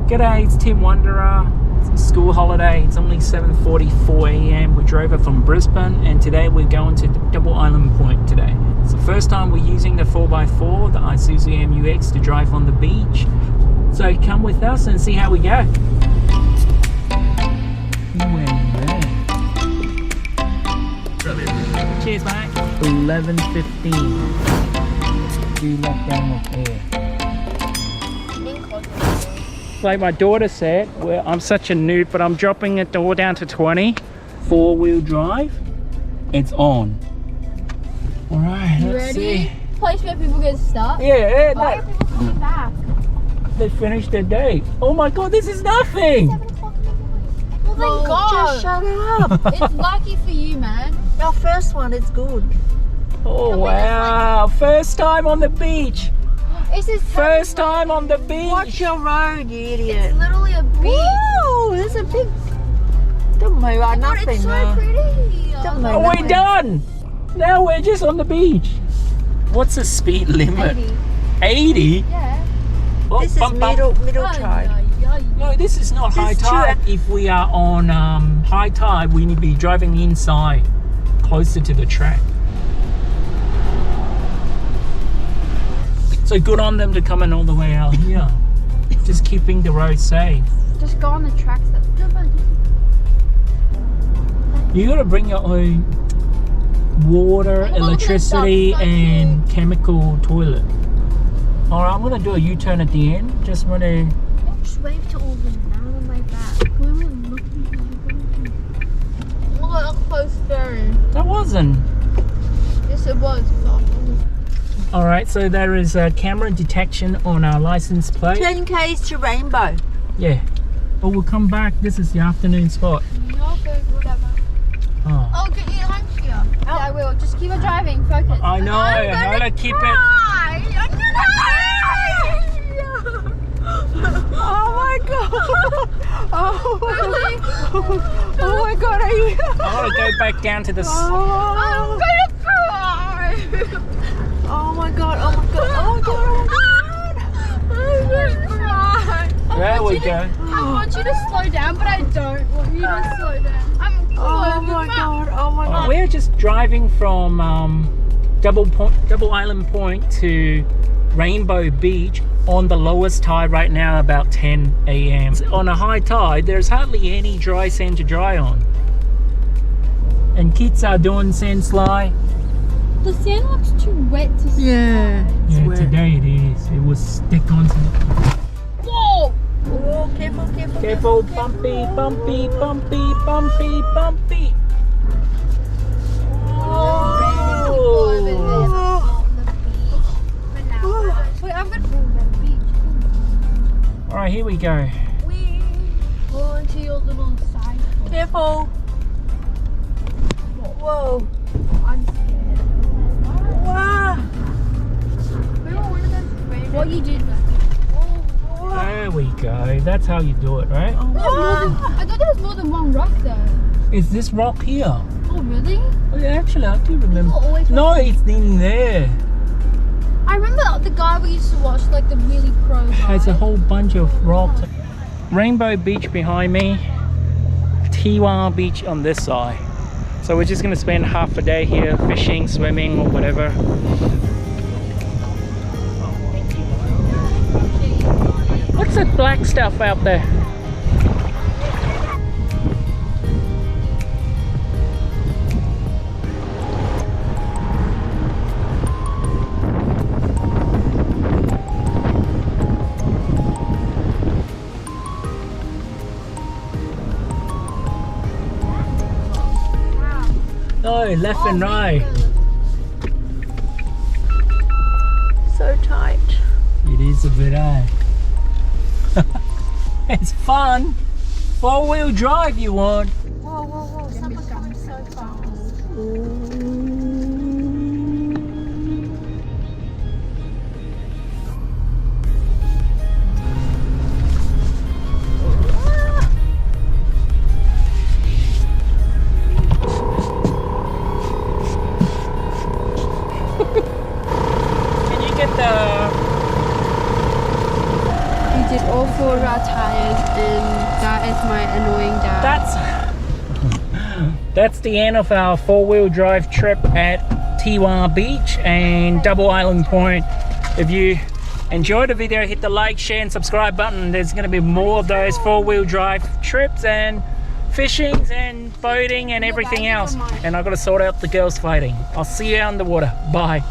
G'day, it's TimWanderer. It's a school holiday. It's only 7:44 a.m. We drove it from Brisbane, and today we're going to Double Island Point today. It's the first time we're using the 4x4, the Isuzu MUX, to drive on the beach. So come with us and see how we go. Cheers, mate. 11:15. Do lockdown of air. Like my daughter said, well, I'm such a noob, but I'm dropping the door down to 20. 4-wheel drive. It's on. All right, let's see. Place where people get stuck. Yeah, Why are people coming back? They finished their day. Oh my God, this is nothing. 7 o'clock in the morning. Well, then go. Just shut up. It's lucky for you, man. Our first one is good. Oh wow, first time on the beach. This is First time on the beach. Watch your road, you idiot. It's literally a beach. Whoa, there's a big... Don't move like God, nothing. it's so pretty. Don't move. Oh, we're done. Now we're just on the beach. What's the speed limit? 80. 80? Yeah. Oh, This is bump, bump. middle tide. No, this is not high This is tide. If we are on high tide, we need to be driving inside, closer to the track. So good on them to come in all the way out here. Just keeping the road safe. Just go on the tracks. That's good, buddy. You gotta bring your own water, electricity, and chemical toilet. Alright, I'm gonna do a U-turn at the end. Just wanna... Just wave to all of them now on my back. We were looking for look at a close ferry. That wasn't. Yes, it was. Alright, so there is a camera detection on our license plate. 10Ks to Rainbow. Yeah. Oh, we'll come back. This is the afternoon spot. No, good, whatever. Oh. Oh, get your lunch here. Yeah, I will. Just keep on driving. Focus. I know. I gotta keep it. Oh my god! Oh my god, are you? I gotta go back down to the... I'm gonna cry. Oh my god, oh my god, oh my god, I'm gonna cry. There we go. I want you to slow down, but I don't want you to slow down. I'm oh my god, oh my god. We're just driving from Double Island Point to Rainbow Beach on the lowest tide right now, about 10 a.m. On a high tide, there's hardly any dry sand to dry on. And kids are doing sand slide. The sand looks too wet to slide. Yeah. Yeah, today it is. It was stick on some... Whoa! Oh, careful, careful. Careful, bumpy, bumpy, bumpy, bumpy, bumpy. Wait, I'm gonna go to the beach. Alright, here we go. Go onto your little side. Careful. Whoa. I'm scared. Wow. What you did, There we go. That's how you do it, right? Oh, I thought there was more than one rock though. Is this rock here? Oh really? Oh, yeah, actually, I do remember. People always No, it's in there. I remember the guy we used to watch, like the really pro guy. There's a whole bunch of rocks. Rainbow Beach behind me. Teewah Beach on this side. So we're just going to spend half a day here fishing, swimming, or whatever. What's that black stuff out there? No, left and right. so tight. It is a bit, It's fun. 4-wheel drive you want. Whoa, whoa, whoa. Someone's coming so fast. Can you get the... You did all 4 tires, and that is my annoying dad. That's the end of our 4-wheel drive trip at Teewah Beach and Double Island Point. If you enjoyed the video, hit the like, share and subscribe button. There's going to be more of those 4-wheel drive trips and fishings and boating and everything else. And I've got to sort out the girls fighting. I'll see you out in the water. Bye.